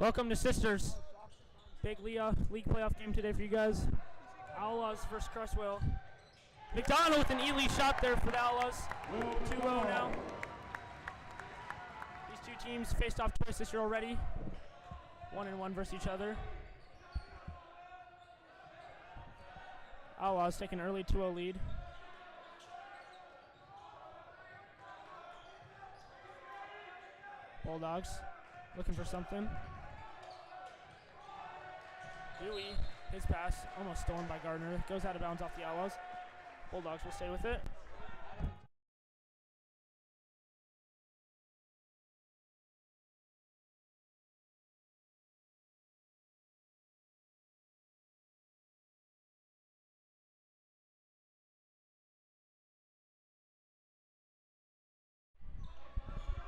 Welcome to Sisters. Big league playoff game today for you guys. Outlaws versus Creswell. McDonald with an elite shot there for the Outlaws. 2-0 now. These two teams faced off twice this year already. 1-1 versus each other. Outlaws taking an early 2-0 lead. Bulldogs looking for something. Dewey, his pass almost stolen by Gardner. Goes out of bounds off the Outlaws. Bulldogs will stay with it.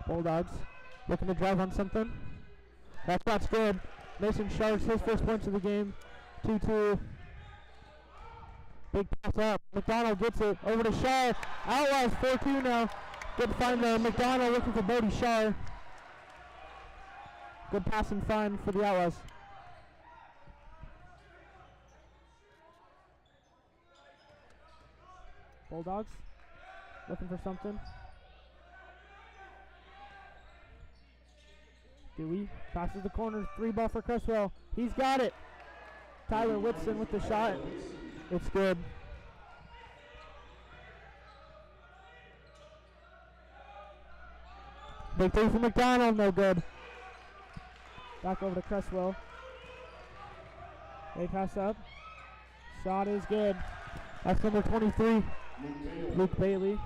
Bulldogs looking to drive on something. That shot's good. Mason Sharks, his first points of the game. 2-2. Big pass up. McDonald gets it over to Shar. Outlaws 4-2 now. Good find there. McDonald looking for Bodie Shar. Good pass and find for the Outlaws. Bulldogs looking for something. Dewey passes the corner. 3-ball for Creswell. He's got it. Tyler Whitson with the shot. It's good. Big three for McDonald. No good. Back over to Creswell. They pass up. Shot is good. That's number 23. Luke Bailey.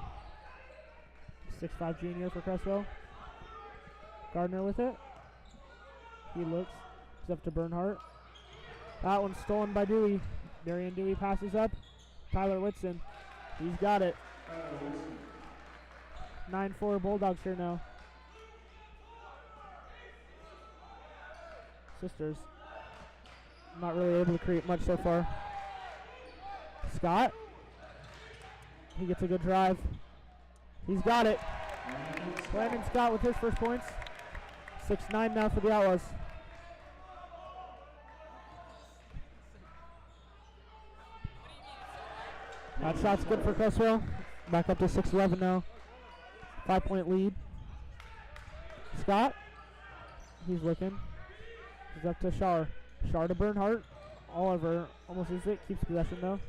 6'5" junior for Creswell. Gardner with it. He looks. He's up to Bernhardt. That one's stolen by Dewey. Darian Dewey passes up. Tyler Whitson. He's got it. 9-4 Bulldogs here now. Sisters. Not really able to create much so far. Scott. He gets a good drive. He's got it. Landon Scott with his first points. 6-9 now for the Outlaws. That shot's good for Creswell. Back up to 6-11 now. 5-point lead. Scott. He's looking. He's up to Shar. Shar to Bernhardt. Oliver almost loses it. Keeps possession though.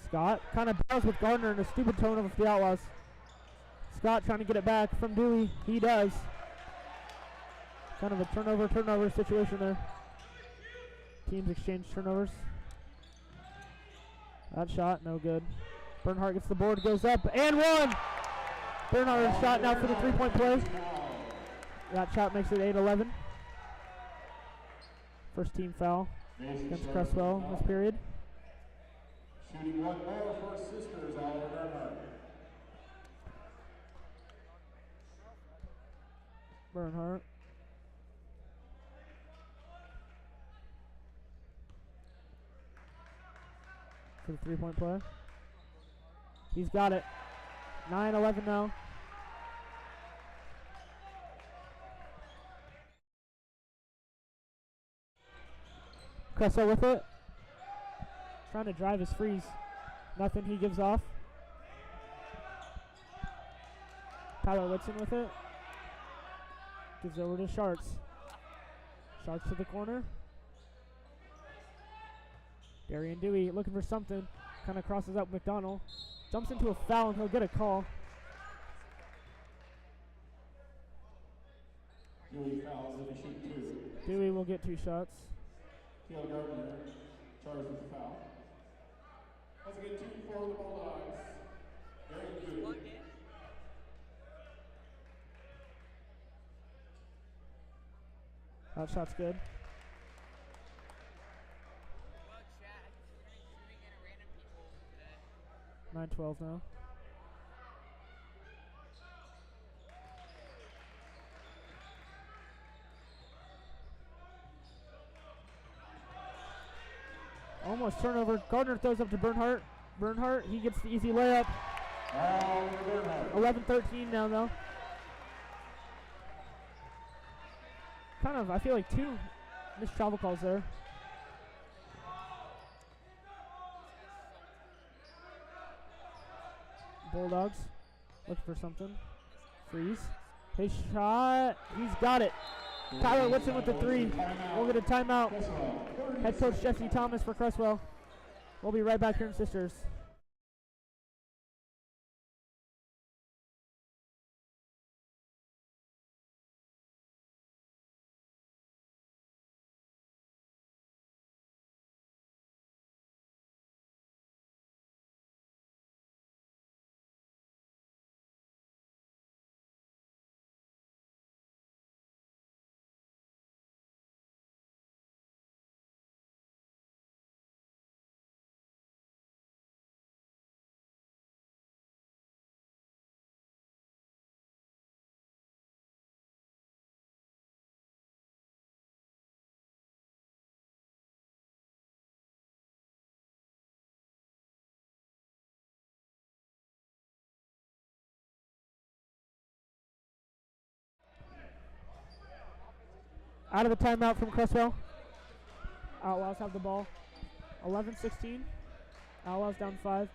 Scott kind of battles with Gardner in a stupid turnover for the Outlaws. Scott trying to get it back from Dewey. He does. Kind of a turnover situation there. Teams exchange turnovers. That shot, no good. Bernhardt gets the board, goes up, and one! Bernhardt shot now for the 3-point play. That shot makes it 8-11. First team foul against Creswell this period. Shooting one more for Sisters, Oliver Bernhardt. Bernhardt. For the 3-point play. He's got it. 9-11 now. Creswell with it. Trying to drive his freeze. Nothing, he gives off. Tyler Whitson with it. Gives over to Sharks. Sharks to the corner. Darian Dewey looking for something. Kind of crosses out McDonald. Jumps into a foul and he'll get a call. Dewey fouls if he shoots 2. Dewey will get 2 shots. Teal Gardner charged with the foul. Let's get 2 for the Bulldogs. Very good. That shot's good. 9-12 now. Almost turnover. Gardner throws up to Bernhardt. Bernhardt, he gets the easy layup. 11-13 now, though. Kind of, I feel like 2 missed travel calls there. Bulldogs. Looking for something. Freeze. His shot. He's got it. Tyler Whitson with the 3. We'll get a timeout. Head coach Jesse Thomas for Creswell. We'll be right back here in Sisters. Out of the timeout from Creswell. Outlaws have the ball. 11-16. Outlaws down 5.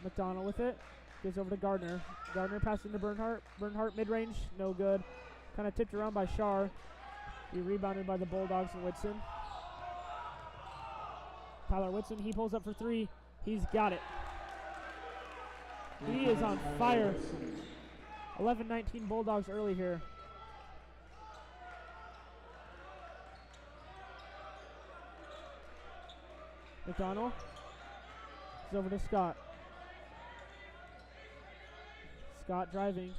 McDonald with it. Gives over to Gardner. Gardner passing to Bernhardt. Bernhardt mid-range. No good. Kind of tipped around by Shar. He rebounded by the Bulldogs and Whitson. Tyler Whitson, he pulls up for 3. He's got it. He is on fire. 11-19 Bulldogs early here. McDonald is over to Scott. Scott driving.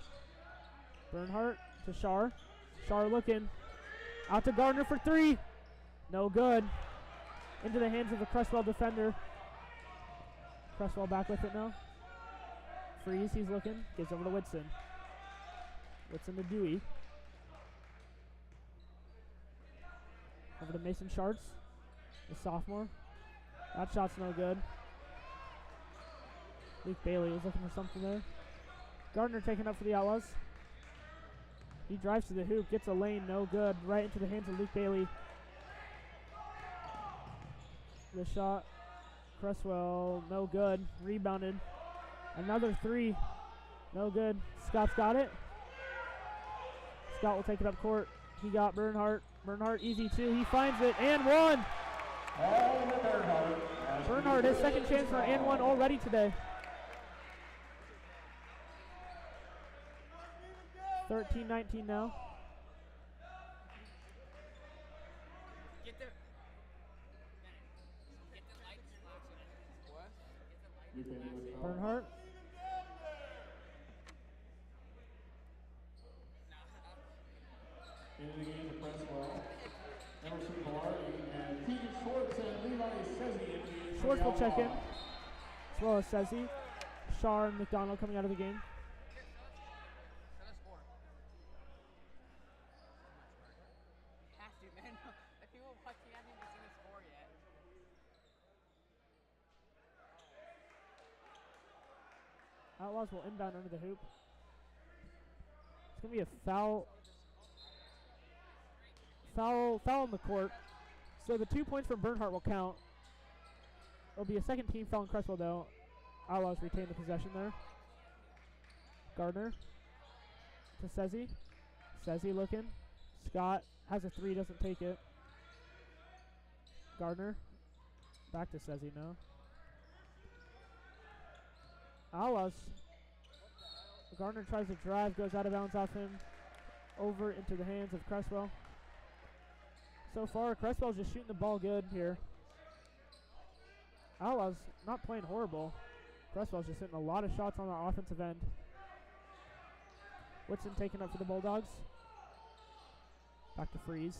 Bernhardt to Shar. Shar looking. Out to Gardner for 3. No good. Into the hands of the Creswell defender. Creswell back with it now. Freeze, he's looking. Gives over to Whitson. Whitson to Dewey. Over to Mason Sharts, the sophomore. That shot's no good. Luke Bailey was looking for something there. Gardner taking up for the Outlaws. He drives to the hoop, gets a lane, no good. Right into the hands of Luke Bailey. The shot, Creswell, no good. Rebounded. Another 3, no good. Scott's got it. Scott will take it up court. He got Bernhardt. Bernhardt easy 2. He finds it and 1. Bernhardt, his second chance for an and 1 already today. 13-19 now. Bernhardt. Into the game of Creswell. Emerson Velarde and Keegan Schwartz and Levi Sezzi. Schwartz will check in, as well as Sezzi. Shar and McDonald coming out of the game. Outlaws will inbound under the hoop. It's going to be a foul. Foul on the court. So the 2 points from Bernhardt will count. It'll be a second team foul in Creswell though. Outlaws retain the possession there. Gardner to Sezzi. Sezzi looking. Scott has a 3, doesn't take it. Gardner. Back to Sezzi now. Outlaws. Gardner tries to drive, goes out of bounds off him. Over into the hands of Creswell. So far, Creswell's just shooting the ball good here. Outlaws not playing horrible. Creswell's just hitting a lot of shots on the offensive end. Whitson taking up for the Bulldogs. Back to Freeze.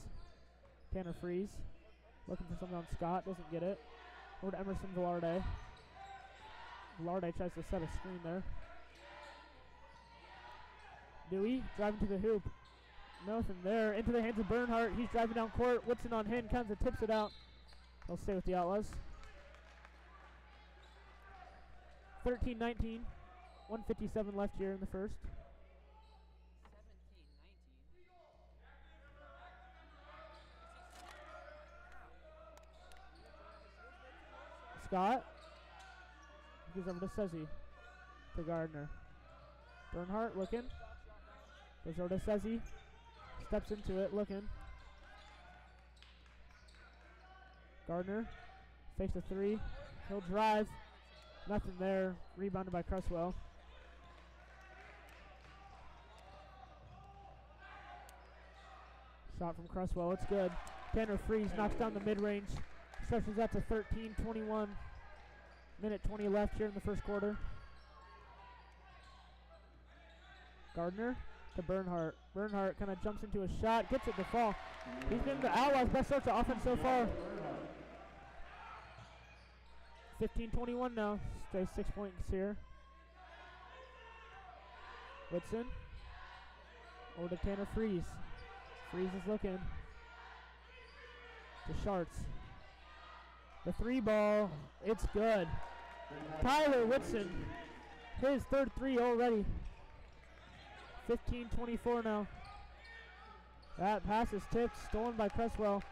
Tanner Freeze. Looking for something on Scott, doesn't get it. Over to Emerson Velarde. Velarde tries to set a screen there. Dewey driving to the hoop. Nothing there. Into the hands of Bernhardt. He's driving down court. Whitson on him. Kind of tips it out. He'll stay with the Outlaws. 13-19. 1:57 left here in the first. Scott. Gives over to Sezzi. to Gardner. Bernhardt looking. Goes over to Sezzy. Steps into it, looking. Gardner fakes a three. He'll drive. Nothing there. Rebounded by Creswell. Shot from Creswell. It's good. Tanner Freeze knocks down the mid-range. Stretches that to 13-21. Minute 20 left here in the first quarter. Gardner to Bernhardt. Bernhardt kind of jumps into a shot. Gets it to fall. He's been the Outlaws' best start to offense so far. 15-21 now. Stays 6 points here. Whitson. Over to Tanner Freeze. Freeze is looking. To Sharts. The three ball. It's good. Tyler Whitson. His third three already. 15-24 now. That pass is tipped. Stolen by Creswell.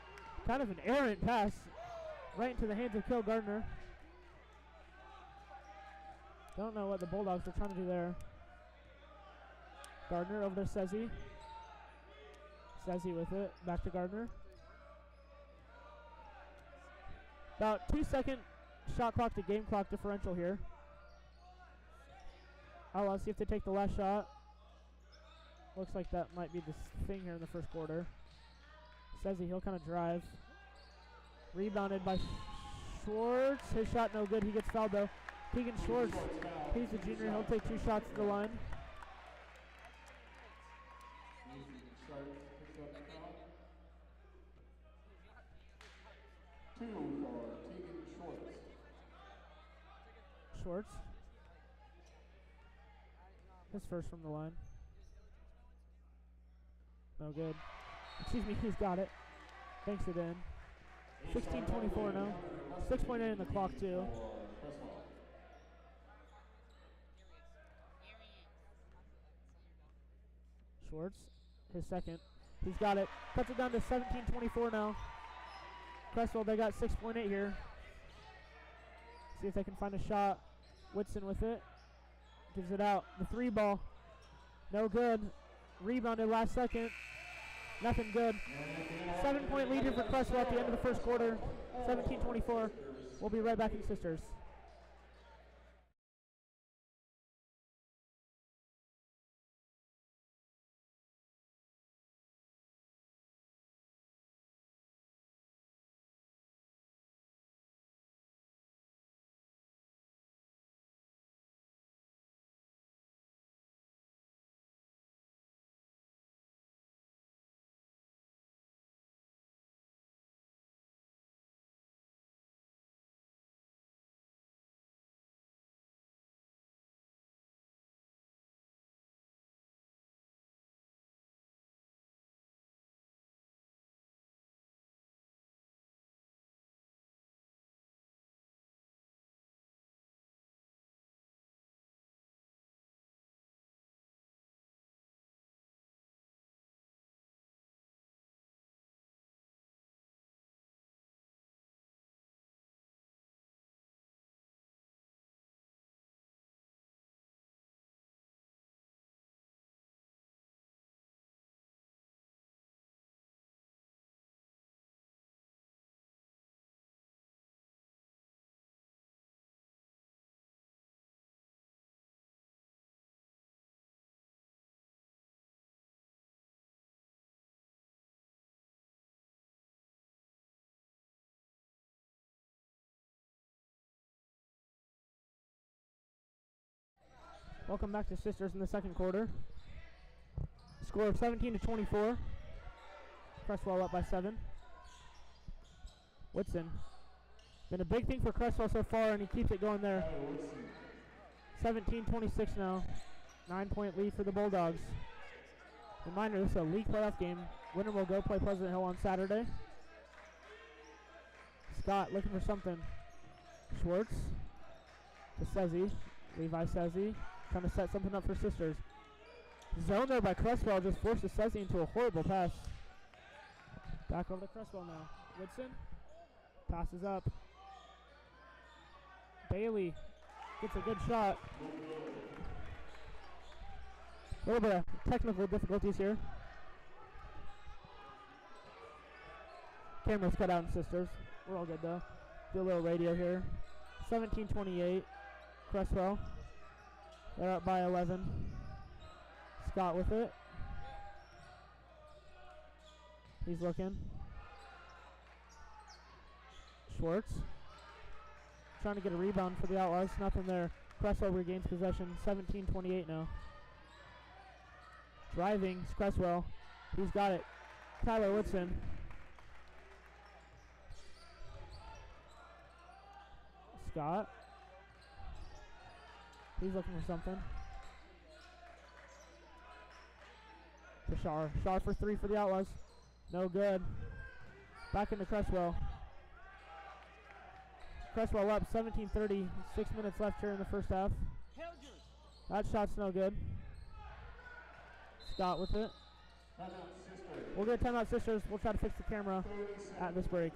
Kind of an errant pass. Right into the hands of Kill Gardner. Don't know what the Bulldogs are trying to do there. Gardner over to Sezzy. Sezzy with it. Back to Gardner. About 2-second shot clock to game clock differential here. I'll see if they take the last shot. Looks like that might be the thing here in the first quarter. Sezzy, he'll kind of drive. Rebounded by Schwartz. His shot no good. He gets fouled though. Keegan Schwartz, he's a junior. He'll take 2 shots to the line. Schwartz. His first from the line. No good. Excuse me, he's got it. Banks it in. 16-24 now. 6.8 in the clock too. Schwartz, his second. He's got it. Cuts it down to 17-24 now. Creswell, they got 6.8 here. See if they can find a shot. Whitson with it. Gives it out. The three ball. No good. Rebounded last second. Nothing good. 7-point lead here for Creswell at the end of the first quarter. 17-24. We'll be right back in Sisters. Welcome back to Sisters in the second quarter. Score of 17-24. Creswell up by 7. Whitson. Been a big thing for Creswell so far, and he keeps it going there. 17-26 now. 9-point lead for the Bulldogs. Reminder, this is a league playoff game. Winner will go play Pleasant Hill on Saturday. Scott looking for something. Schwartz to Sezzy. Levi Sezzy trying to set something up for Sisters. Zone there by Creswell just forces Sezzy into a horrible pass. Back over to Creswell now. Woodson passes up. Bailey gets a good shot. A little bit of technical difficulties here. Camera's cut out in Sisters. We're all good though. Do a little radio here. 17-28. Creswell. They're up by 11. Scott with it. He's looking. Schwartz. Trying to get a rebound for the Outlaws. Nothing there. Creswell regains possession. 17-28 now. Driving is Creswell. He's got it. Tyler Woodson. Scott. He's looking for something. To Shar. Shar for three for the Outlaws. No good. Back into Creswell. Creswell up 17-30. 6 minutes left here in the first half. That shot's no good. Scott with it. We'll get a timeout, Sisters. We'll try to fix the camera at this break.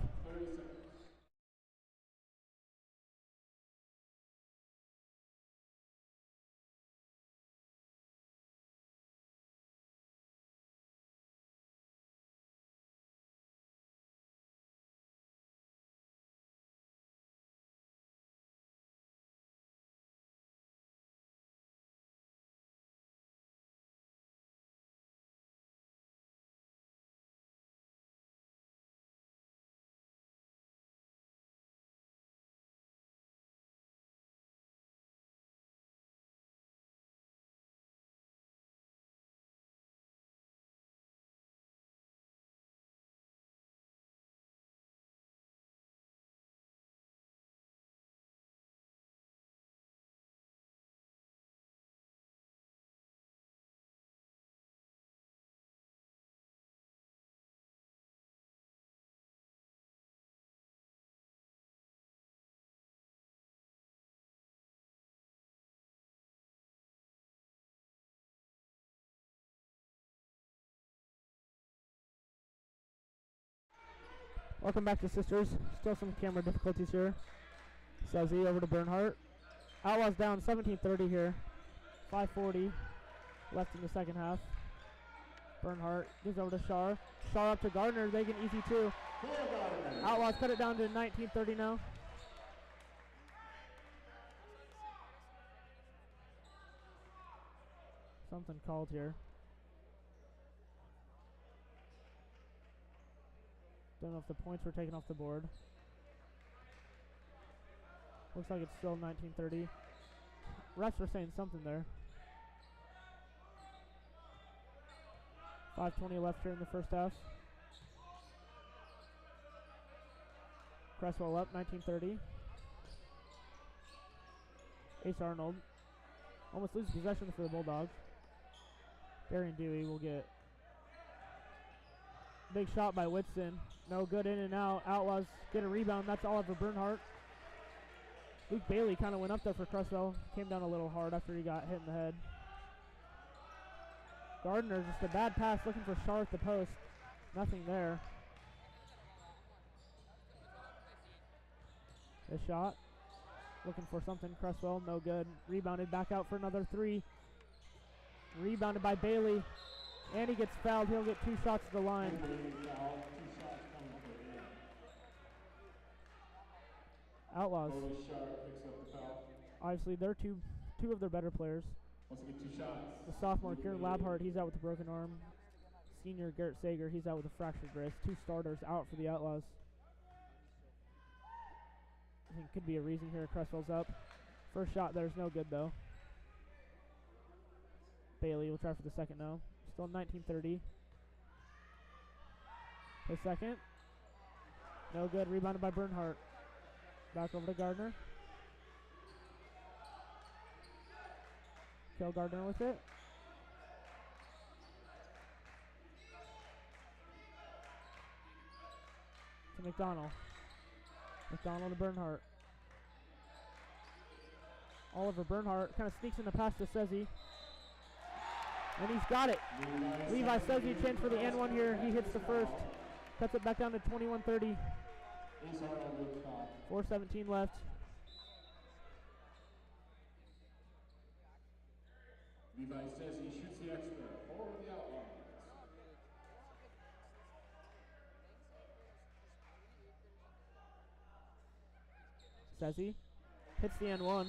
Welcome back to Sisters. Still some camera difficulties here. Sezzy over to Bernhardt. Outlaws down 17-30 here. 5:40 left in the second half. Bernhardt gives over to Shar. Shar up to Gardner. They get easy two. Outlaws cut it down to 19-30 now. Something called here. Don't know if the points were taken off the board. Looks like it's still 19-30. Refs were saying something there. 5:20 left here in the first half. Creswell up 19-30. Ace Arnold almost loses possession for the Bulldogs. Darian Dewey will get big shot by Whitson. No good, in and out. Outlaws get a rebound. That's Oliver Bernhardt. Luke Bailey kind of went up there for Creswell. Came down a little hard after he got hit in the head. Gardner, just a bad pass, looking for Shar at the post. Nothing there. A shot. Looking for something. Creswell, no good. Rebounded back out for another three. Rebounded by Bailey. And he gets fouled. He'll get 2 shots to the line. Outlaws. Obviously, they're two of their better players. The sophomore, Kieran Labhart, he's out with a broken arm. Senior, Garrett Sager, he's out with a fractured wrist. 2 starters out for the Outlaws. I think could be a reason here. Creswell's up. First shot there's no good, though. Bailey will try for the second now. Still 19-30. The second. No good. Rebounded by Bernhardt. Back over to Gardner. Kill Gardner with it. To McDonald. McDonald to Bernhardt. Oliver Bernhardt kind of sneaks in the pass to Sezzy. And he's got it. Levi Sezzy, chance for the N one here. He hits the first. Cuts it back down to 21-30. 4:17 left. Levi Sezzy shoots 60 extra for the Outlaws. Sezzy hits the end one.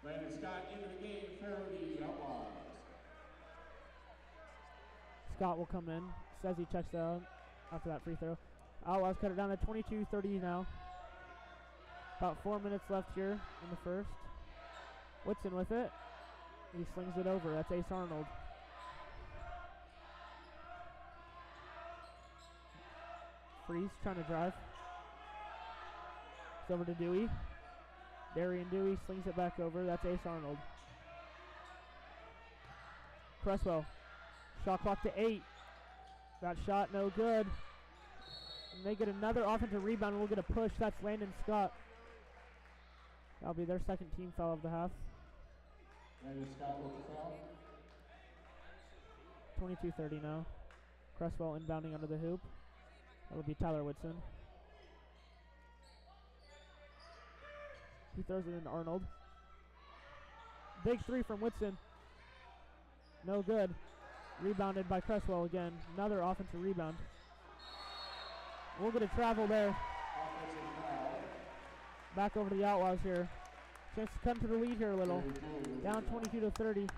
Landon Scott into the game for the Outlaws. Scott will come in. Sezzy checks out after that free throw. Outlaws cut it down to 22-30 now. About 4 minutes left here in the first. Whitson with it. He slings it over. That's Ace Arnold. Freeze trying to drive. It's over to Dewey. Darian Dewey slings it back over. That's Ace Arnold. Creswell. Shot clock to 8. That shot no good. And they get another offensive rebound. We'll get a push. That's Landon Scott. That'll be their second team foul of the half. Landon Scott with the foul. 22-30 now. Creswell inbounding under the hoop. That'll be Tyler Whitson. He throws it into Arnold. Big three from Whitson. No good. Rebounded by Creswell again. Another offensive rebound. We'll get a travel there. Back over to the Outlaws here. Chance to come to the lead here a little. Down 22-30.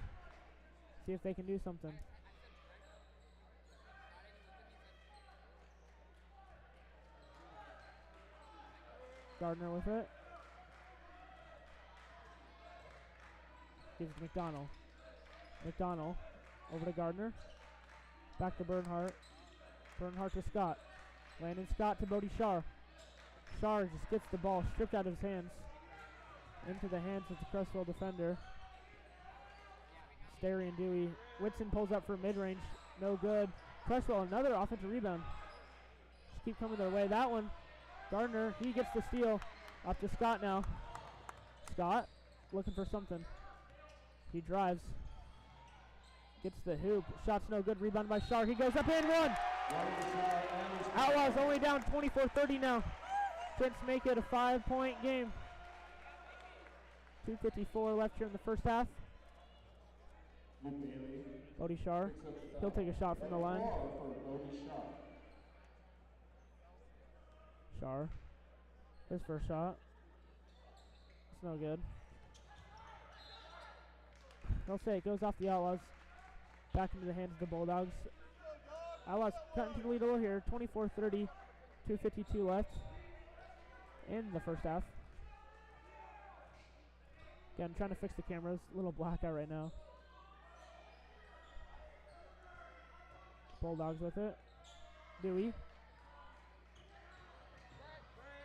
See if they can do something. Gardner with it. Gives to McDonald. McDonald over to Gardner. Back to Bernhardt. Bernhardt to Scott. Landon Scott to Bodie Shar. Shar just gets the ball stripped out of his hands. Into the hands of the Creswell defender. Stary and Dewey. Whitson pulls up for mid-range. No good. Creswell, another offensive rebound. Just keep coming their way. That one, Gardner, he gets the steal. Up to Scott now. Scott looking for something. He drives. Gets the hoop. Shot's no good. Rebound by Shar. He goes up and one. Outlaws only down 24-30 now. Chance to make it a 5-point game. 2:54 left here in the first half. Bodie Shar. He'll take a shot from the line. Shar. His first shot. It's no good. They'll say it goes off the Outlaws. Back into the hands of the Bulldogs. Outlaws cutting to the lead a little here. 24-30. 2:52 left in the first half. Again, trying to fix the cameras. A little blackout right now. Bulldogs with it. Dewey.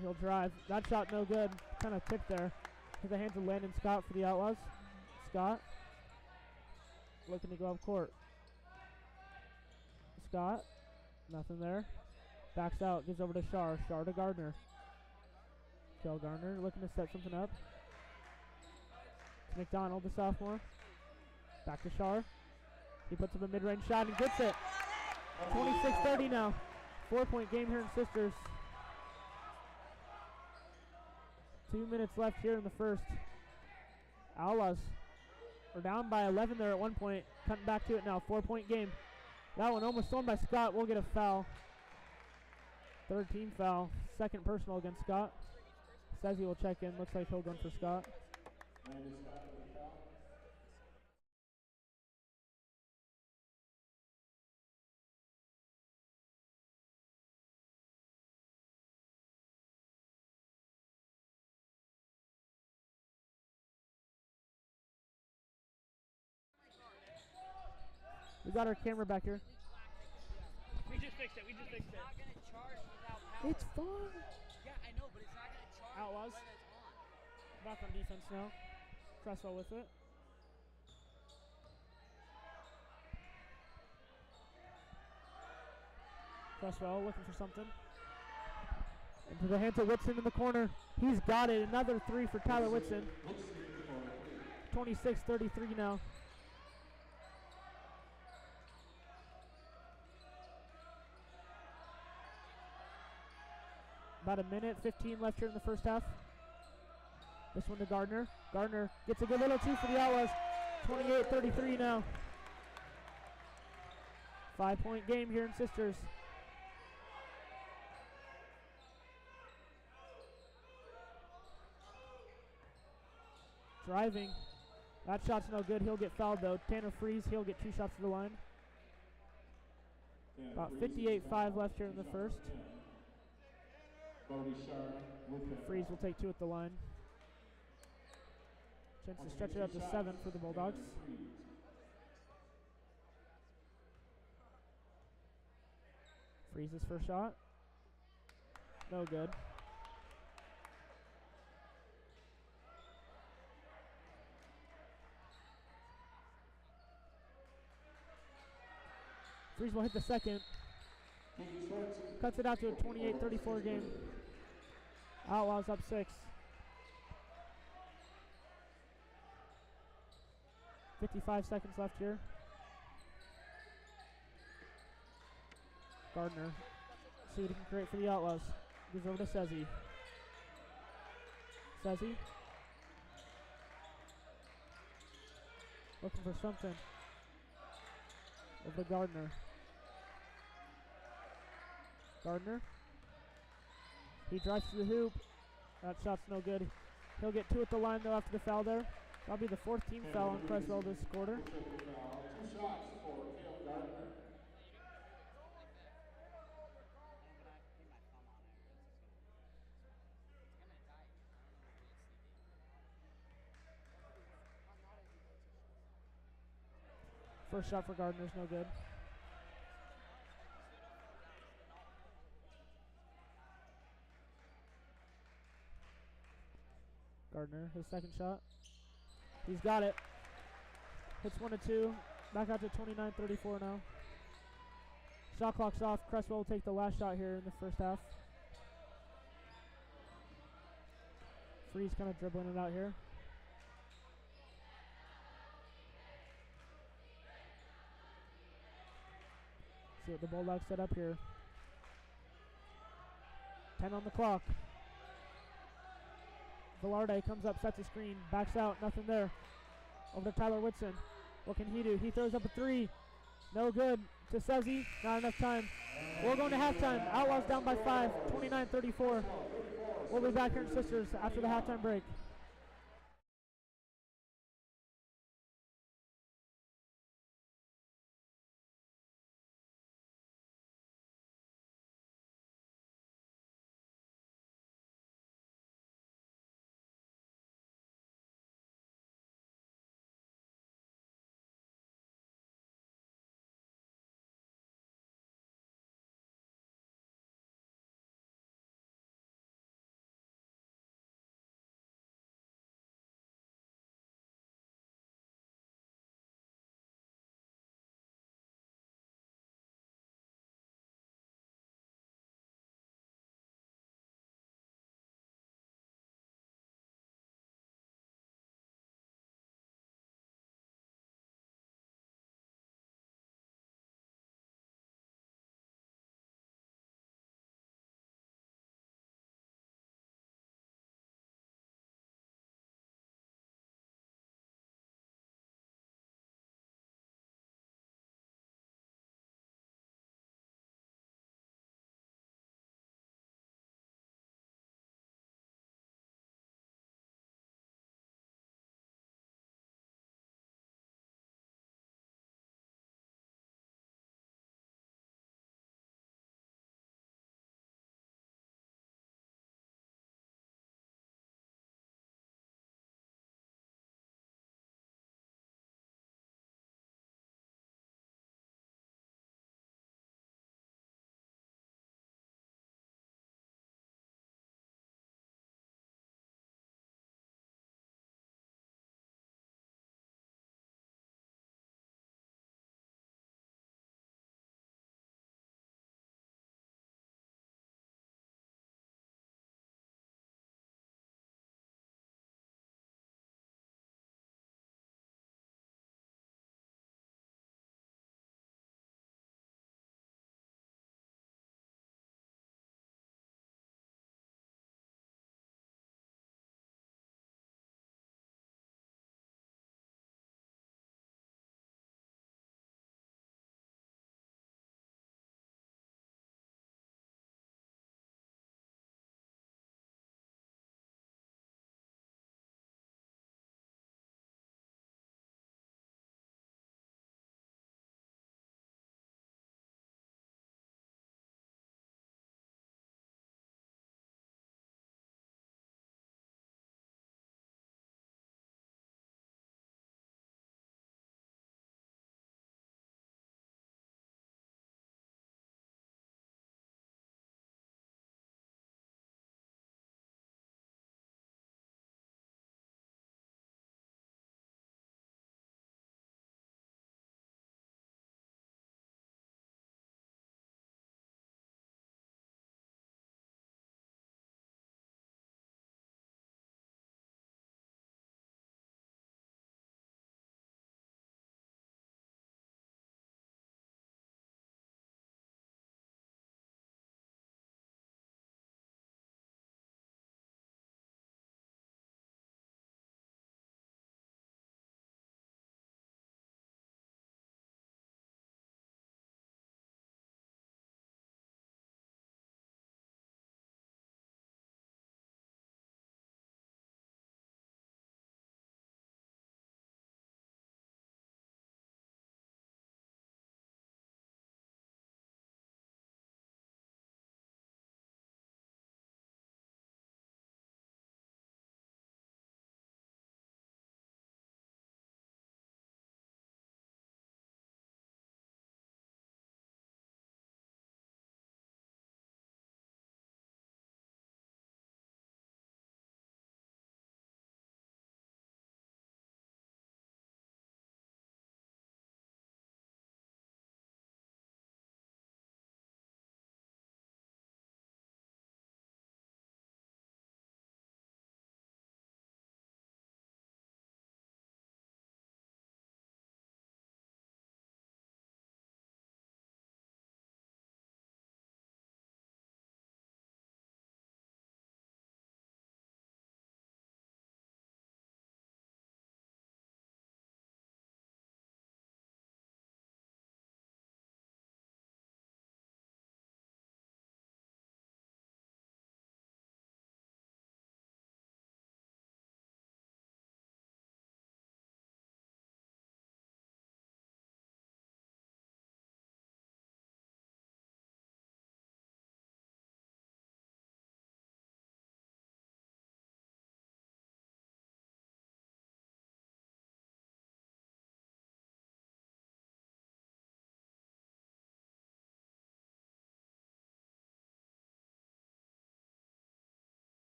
He'll drive. That shot no good. Kind of tipped there. To the hands of Landon Scott for the Outlaws. Scott. Looking to go up court. Scott. Nothing there. Backs out. Gives over to Shar. Shar to Gardner. Kel Gardner looking to set something up. McDonald, the sophomore. Back to Shar. He puts up a mid-range shot and gets it. 26-30 now. 4-point game here in Sisters. 2 minutes left here in the first. Outlaws are down by 11 there at one point. Cutting back to it now. 4-point game. That one almost thrown by Scott. We'll get a foul. Third team foul. Second personal against Scott. Says he will check in. Looks like he'll go for Scott. We got our camera back here. We just fixed it. It's not going to charge without power. It's fine. Yeah, I know, but it's not going to charge Outlaws. when it's on. Back on defense now. Creswell with it. Creswell looking for something. Into the hands of Whitson in the corner. He's got it. Another three for Tyler Whitson. 26-33 now. About a minute 15 left here in the first half. This one to Gardner. Gardner gets a good little two for the Outlaws. 28-33 now. 5-point game here in Sisters. Driving. That shot's no good. He'll get fouled though. Tanner Freeze, he'll get 2 shots to the line. About 58-5 left here in the first. Freeze will take 2 at the line. Chance to stretch it up to 7 for the Bulldogs. Freeze's first shot. No good. Freeze will hit the second. Cuts it out to a 28-34 game. Outlaws up 6. 55 seconds left here. Gardner. See what he can create for the Outlaws. Gives over to Sezzy. Sezzy. Looking for something. Over to Gardner. Gardner. He drives to the hoop. That shot's no good. He'll get 2 at the line though after the foul there. That'll be the 4th team foul on Creswell this quarter. 2 shots for Gardner. First shot for Gardner's no good. Gardner, his second shot. He's got it. Hits 1 and 2. Back out to 29-34 now. Shot clock's off. Creswell will take the last shot here in the first half. Freeze kind of dribbling it out here. See what the Bulldogs set up here. 10 on the clock. Velarde comes up, sets a screen, backs out, nothing there. Over to Tyler Whitson. What can he do? He throws up a 3. No good. To Sezzy, not enough time. We're going to halftime. Outlaws down by 5, 29-34. We'll be back here in Sisters after the halftime break.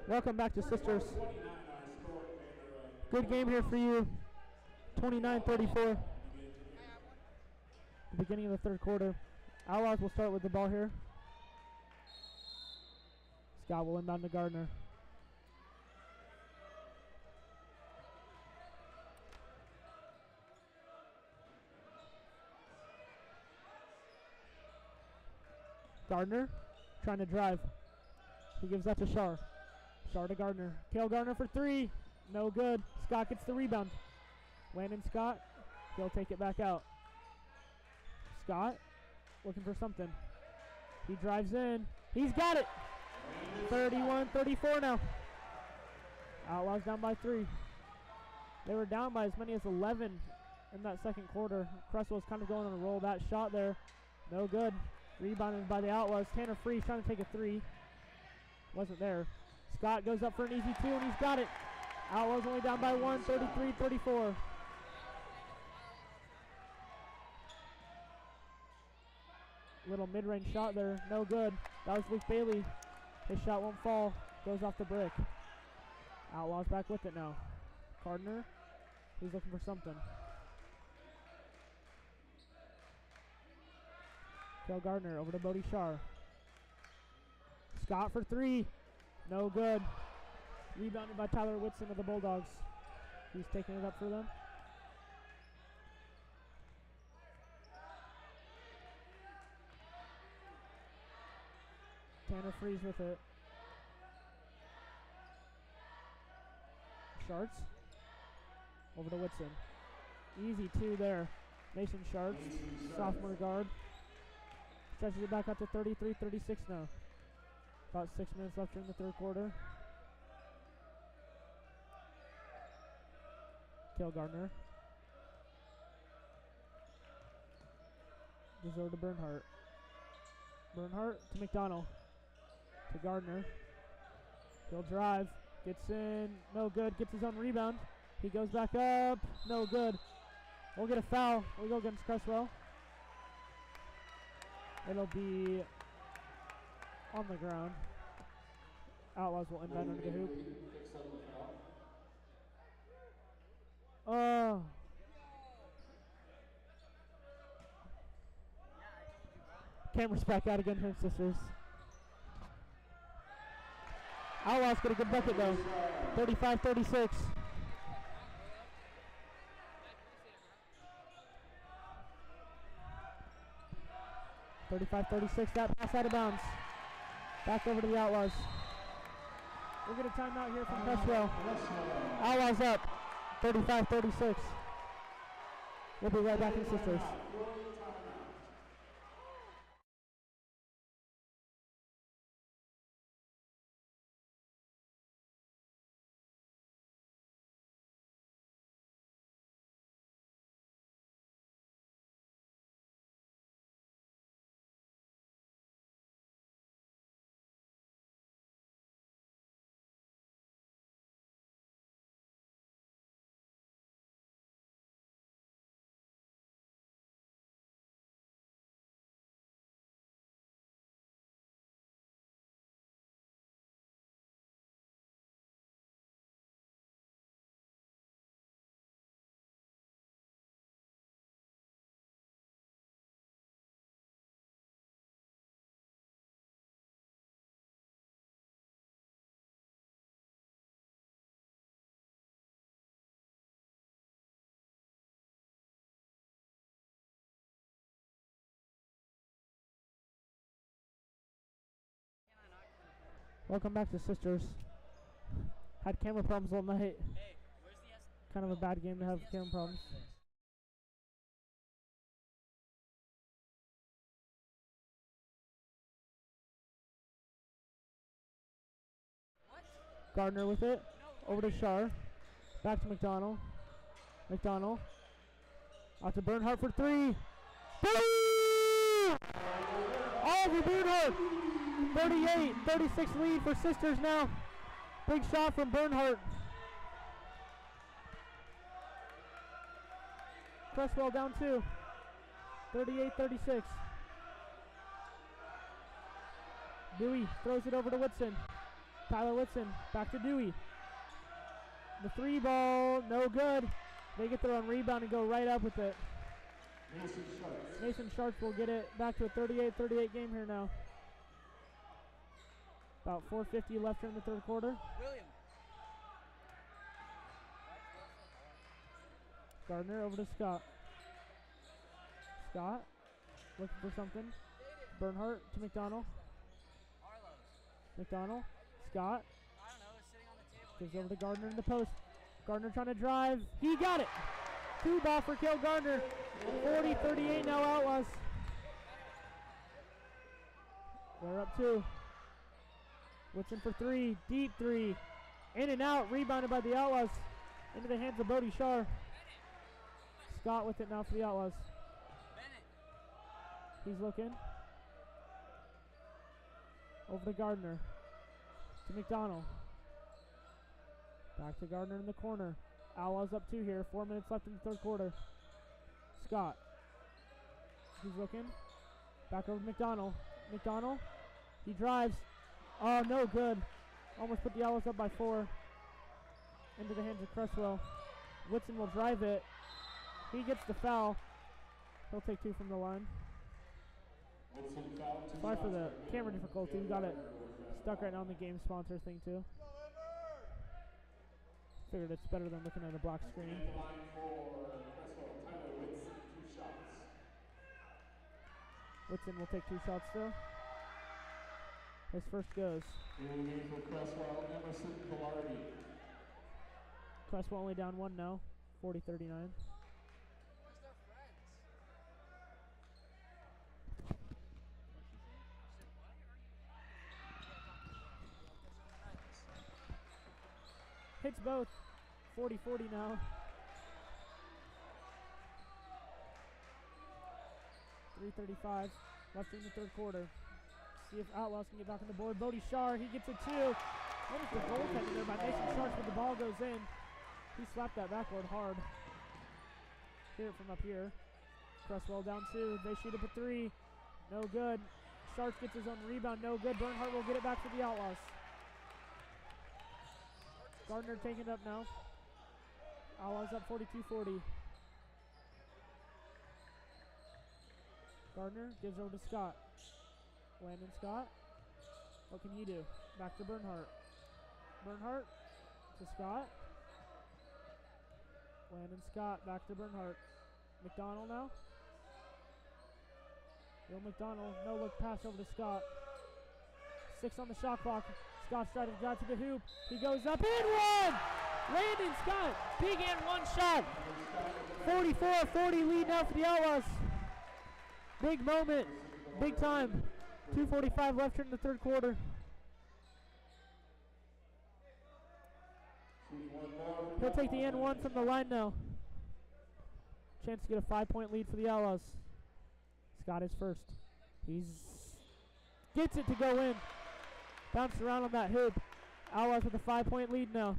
Welcome back to Sisters. 29 our score in favor of Good game here for you. 29-34. The beginning of the third quarter. Outlaws will start with the ball here. Scott will inbound to Gardner. Gardner trying to drive. He gives that to Shar. Shar to Gardner. Cale Gardner for three. No good. Scott gets the rebound. Landon Scott. He'll take it back out. Scott looking for something. He drives in. He's got it. 31-34 now. Outlaws down by 3. They were down by as many as 11 in that second quarter. Creswell's kind of going on a roll. That shot there, no good. Rebounded by the Outlaws. Tanner Freeze trying to take a 3. Wasn't there. Scott goes up for an easy 2, and he's got it. Outlaws only down by 1, 33-34. Little mid-range shot there, no good. That was Luke Bailey. His shot won't fall. Goes off the brick. Outlaws back with it now. Gardner, he's looking for something. Cale Gardner over to Bodie Shar. Scott for 3. No good. Rebounded by Tyler Whitson of the Bulldogs. He's taking it up for them. Tanner Freeze with it. Sharts. Over to Whitson. Easy 2 there. Mason Sharts, sophomore guard. Stretches it back up to 33-36 now. About 6 minutes left in the third quarter. Cale Gardner. Gives over to Bernhardt. Bernhardt to McDonald. To Gardner. He'll drive. Gets in. No good. Gets his own rebound. He goes back up. No good. We'll get a foul. We'll go against Creswell. It'll be on the ground. Outlaws will inbound under the hoop. Oh. Camera's back out again here, Sisters. Outlaws get a good bucket though. 35-36. That pass out of bounds. Back over to the Outlaws. We'll get a timeout here from Creswell. Outlaws up. 35-36. We'll be right back in Sisters. Welcome back to Sisters. Had camera problems all night. Hey, where's the Kind of a bad game to have camera problems. Gardner with it. Over to Shar. Back to McDonald. McDonald. Out to Bernhardt for 3. Oliver Bernhardt. 38-36 lead for Sisters now. Big shot from Bernhardt. Creswell down 2. 38-36. Dewey throws it over to Whitson. Tyler Whitson, back to Dewey. The 3 ball, no good. They get their own rebound and go right up with it. Mason Sharps will get it back to a 38-38 game here now. About 4:50 left here in the third quarter. William. Gardner over to Scott. Scott looking for something. Bernhardt to McDonald. McDonald. Scott. I don't know, sitting on the table. Gives over to Gardner in the post. Gardner trying to drive. He got it. 2 ball for Cale Gardner. 40-38 now Outlaws. They're up 2. Whitson for 3. Deep 3. In and out. Rebounded by the Outlaws. Into the hands of Bodie Shar. Scott with it now for the Outlaws. He's looking. Over to Gardner. To McDonald. Back to Gardner in the corner. Outlaws up 2 here. 4 minutes left in the third quarter. Scott. He's looking. Back over to McDonald. McDonald. He drives. Oh, no good. Almost put the Outlaws up by 4. Into the hands of Creswell. Whitson will drive it. He gets the foul. He'll take 2 from the line. Sorry for the camera difficulty. We got it stuck right now on the game sponsor thing too. Figured it's better than looking at a black screen. Whitson will take 2 shots still. His first goes. Creswell only down 1 now. 40-39. Hits both. 40-40 now. 3:35 left in the third quarter. See if Outlaws can get back on the board. Bodie Shar, he gets it 2. Almost a goaltender there by Mason Sharps, but the ball goes in. He slapped that backboard hard. Hear it from up here. Creswell down 2. They shoot up a 3. No good. Sharps gets his own rebound. No good. Bernhardt will get it back for the Outlaws. Gardner taking it up now. Outlaws up 42-40. Gardner gives over to Scott. Landon Scott. What can he do? Back to Bernhardt. Bernhardt to Scott. Landon Scott back to Bernhardt. McDonald now. Will McDonald. No look pass over to Scott. 6 on the shot clock. Scott's trying to drive to the hoop. He goes up and 1! Landon Scott, big and 1 shot. 44-40 lead now for the Outlaws. Big moment, big time. 2:45 left here in the third quarter. He'll take the N1 from the line now. Chance to get a 5-point lead for the Outlaws. Scott is first. Gets it to go in. Bounced around on that hoop. Outlaws with a 5-point lead now.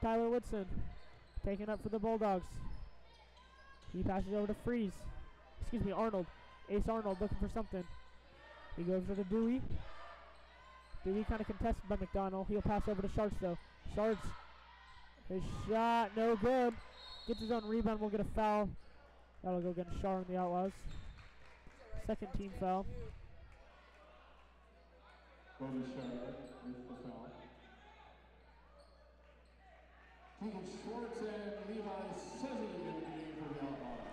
Tyler Woodson taking up for the Bulldogs. He passes over to Arnold. Ace Arnold looking for something. He goes over to Dewey. Dewey kind of contested by McDonald. He'll pass over to Sharks though. Sharks, his shot, no good. Gets his own rebound, will get a foul. That'll go against Shar and the Outlaws. Second team foul. Tegan Schwartz and Levi Sezzi in the game for the Outlaws.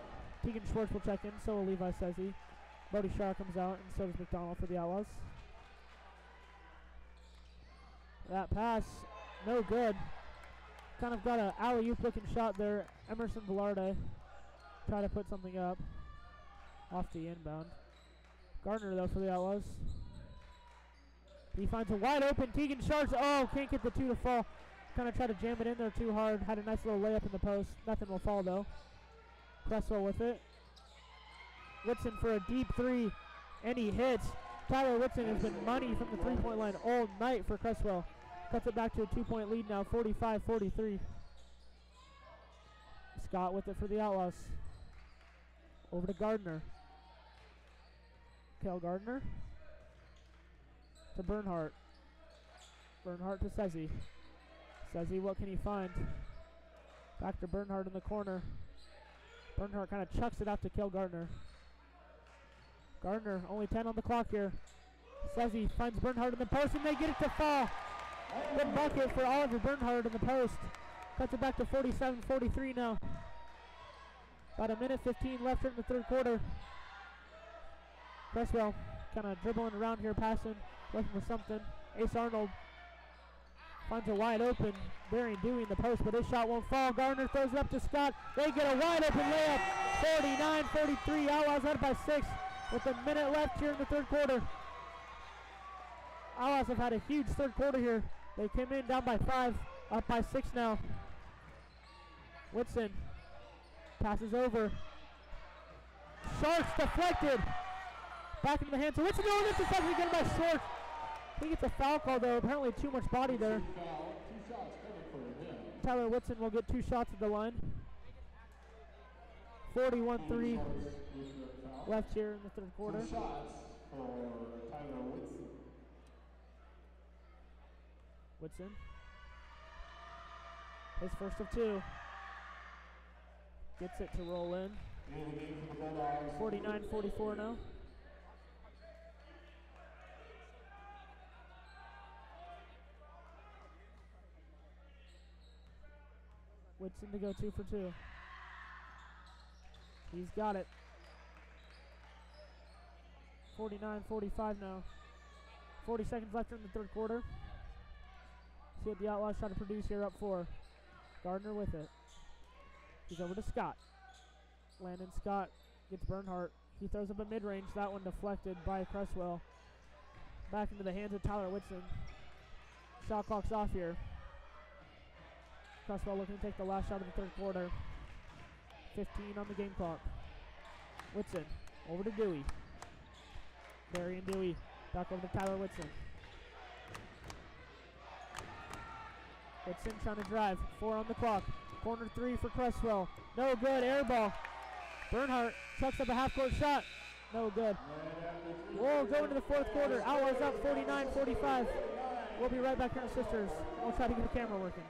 Tegan Schwartz will check in, so will Levi Sezzi. Bodie Shar comes out, and so does McDonald for the Outlaws. That pass, no good. Kind of got an alley-oop looking shot there. Emerson Velarde try to put something up off the inbound. Gardner though for the Outlaws. He finds a wide open Tegan Sharks. Oh, can't get the 2 to fall. Kind of tried to jam it in there too hard. Had a nice little layup in the post. Nothing will fall though. Creswell with it. Whitson for a deep 3, and he hits. Tyler Whitson has been money from the 3-point line all night for Creswell. Cuts it back to a 2-point lead now, 45-43. Scott with it for the Outlaws. Over to Gardner. Cale Gardner. to Bernhardt. Bernhardt to Sezzy. Sezzy, what can he find? Back to Bernhardt in the corner. Bernhardt kind of chucks it out to kill Gardner. Gardner, only 10 on the clock here. Sezzy finds Bernhardt in the post, and they get it to fall. Good bucket for Oliver Bernhardt in the post. Cuts it back to 47-43 now. About a minute 15 left in the third quarter. Creswell kind of dribbling around here, passing, looking for something. Ace Arnold finds a wide open Darian Dewey in the post, but his shot won't fall. Gardner throws it up to Scott. They get a wide open layup. 49-43. Outlaws led by 6 with a minute left here in the third quarter. Outlaws have had a huge third quarter here. They came in down by 5, up by 6 now. Whitson passes over. Sharks deflected. Back into the hands of Whitson. No, this is actually getting by Short. I think it's a foul call though. Apparently too much body there. Tyler Whitson will get 2 shots at the line. 41-3 left here in the third quarter. 2 shots for Tyler Whitson. Whitson. His first of 2. Gets it to roll in. 49-44 now. Whitson to go 2 for 2. He's got it. 49-45 now. 40 seconds left in the third quarter. See what the Outlaws try to produce here, up 4. Gardner with it. He's over to Scott. Landon Scott gets Bernhardt. He throws up a mid-range. That one deflected by Creswell. Back into the hands of Tyler Whitson. Shot clock's off here. Creswell looking to take the last shot of the third quarter. 15 on the game clock. Whitson over to Dewey. Darian Dewey back over to Tyler Whitson. Whitson trying to drive. 4 on the clock. Corner 3 for Creswell. No good. Air ball. Bernhardt chucks up a half-court shot. No good. We'll go into the fourth quarter. Outlaws up 49-45. We'll be right back here in Sisters. We'll try to get the camera working.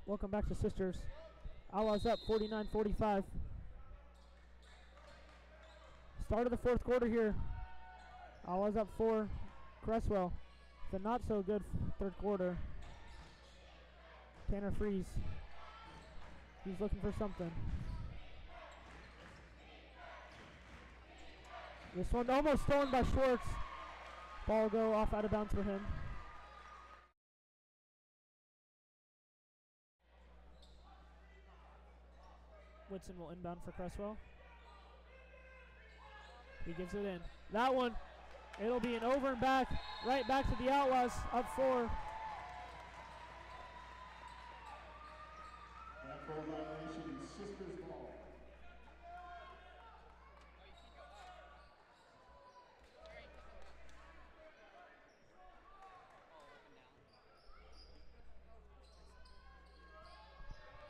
Welcome back to Sisters. Outlaws up 49-45. Start of the fourth quarter here. Outlaws up 4. Creswell. It's a not so good third quarter. Tanner Freeze. He's looking for something. This one almost stolen by Schwartz. Ball go off out of bounds for him. Whitson will inbound for Creswell. He gives it in. That one, it'll be an over and back, right back to the Outlaws, up 4. Backdoor violation, Sisters ball.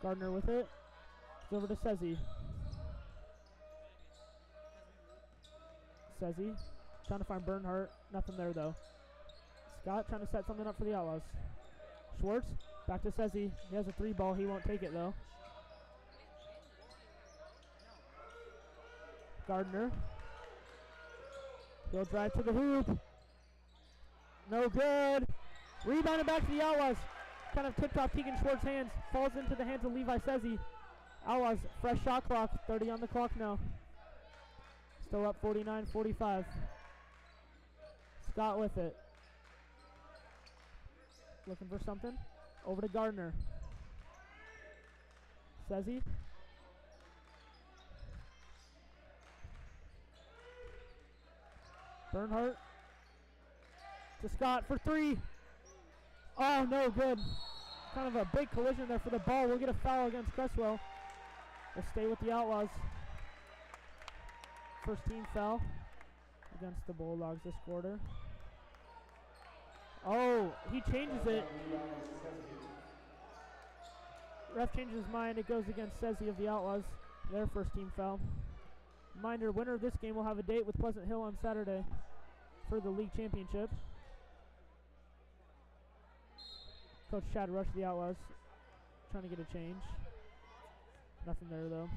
Gardner with it. It's over to Sezzy. Sezzy trying to find Bernhardt. Nothing there, though. Scott trying to set something up for the Outlaws. Schwartz, back to Sezzy. He has a 3 ball. He won't take it, though. Gardner. He'll drive to the hoop. No good. Rebounded back to the Outlaws. Kind of tipped off Keegan Schwartz's hands. Falls into the hands of Levi Sezzy. Outlaws, fresh shot clock. 30 on the clock now. Still up 49-45. Scott with it. Looking for something. Over to Gardner. Sezzy. Bernhardt. To Scott for 3. Oh, no good. Kind of a big collision there for the ball. We'll get a foul against Creswell. We'll stay with the Outlaws. First team foul against the Bulldogs this quarter. Oh, he changes it. Ref changes his mind. It goes against Sezzy of the Outlaws. Their first team foul. Reminder, winner of this game will have a date with Pleasant Hill on Saturday for the league championship. Coach Chad rushed the Outlaws, trying to get a change. Nothing there, though.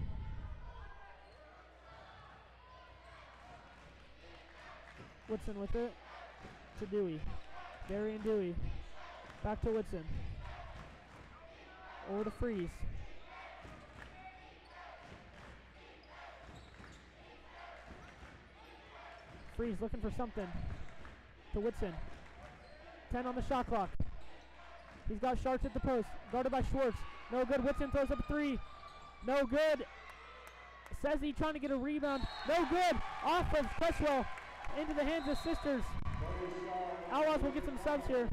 Whitson with it to Dewey. Darian Dewey. Back to Whitson. Over to Freeze. Freeze looking for something. To Whitson. 10 on the shot clock. He's got Sharks at the post. Guarded by Schwartz. No good. Whitson throws up a 3. No good. Sezzy trying to get a rebound. No good. Off of Creswell. Into the hands of Sisters. Outlaws will get some subs here.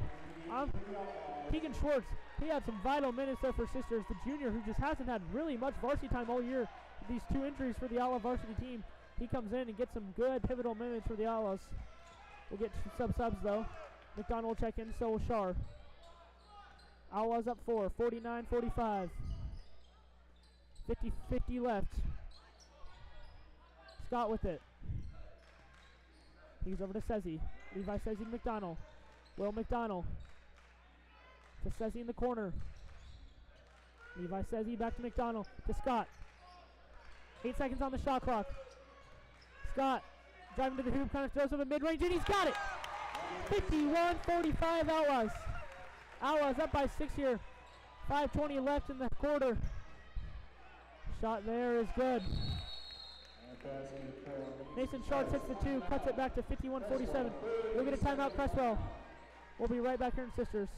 Keegan Schwartz. He had some vital minutes there for Sisters. The junior who just hasn't had really much varsity time all year. These 2 injuries for the Outlaw varsity team. He comes in and gets some good pivotal minutes for the Outlaws. We'll get some subs though. McDonald will check in, so will Shar. Outlaws up 4, 49-45. 50-50 left. Scott with it. He's over to Sezzy. Levi Sezzy to McDonald. Will McDonald. To Sezzy in the corner. Levi Sezzy back to McDonald. To Scott. 8 seconds on the shot clock. Scott driving to the hoop, kind of throws up a mid-range, and he's got it! 51-45 Outlaws. Outlaws up by 6 here. 5:20 left in the quarter. Shot there is good. Mason Sharks hits the 2, cuts it back to 51-47. We'll get a timeout, Creswell. We'll be right back here in Sisters.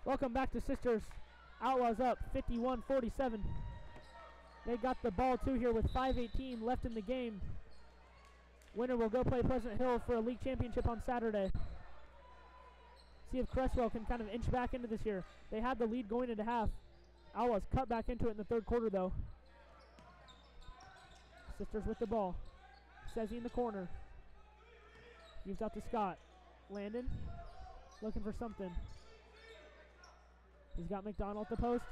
Welcome back to Sisters. Outlaws up 51-47. They got the ball too here with 5:18 left in the game. Winner will go play Pleasant Hill for a league championship on Saturday. See if Creswell can kind of inch back into this here. They had the lead going into half. Outlaws cut back into it in the third quarter though. Sisters with the ball. Sezzy in the corner. Gives out to Scott. Landon looking for something. He's got McDonald at the post.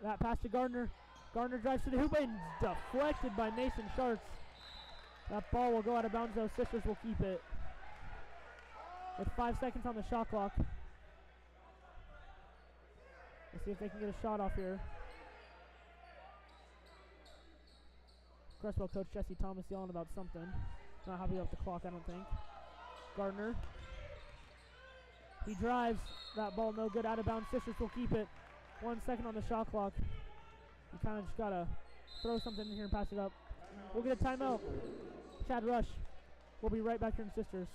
That pass to Gardner. Gardner drives to the hoop and deflected by Mason Sharks. That ball will go out of bounds though. Sisters will keep it. With 5 seconds on the shot clock. Let's see if they can get a shot off here. Creswell coach Jesse Thomas yelling about something. Not happy about the clock, I don't think. Gardner. He drives. That ball no good, out of bounds. Sisters will keep it. 1 second on the shot clock. You kind of just got to throw something in here and pass it up. We'll get a timeout. Chad Rush. We'll be right back here in Sisters.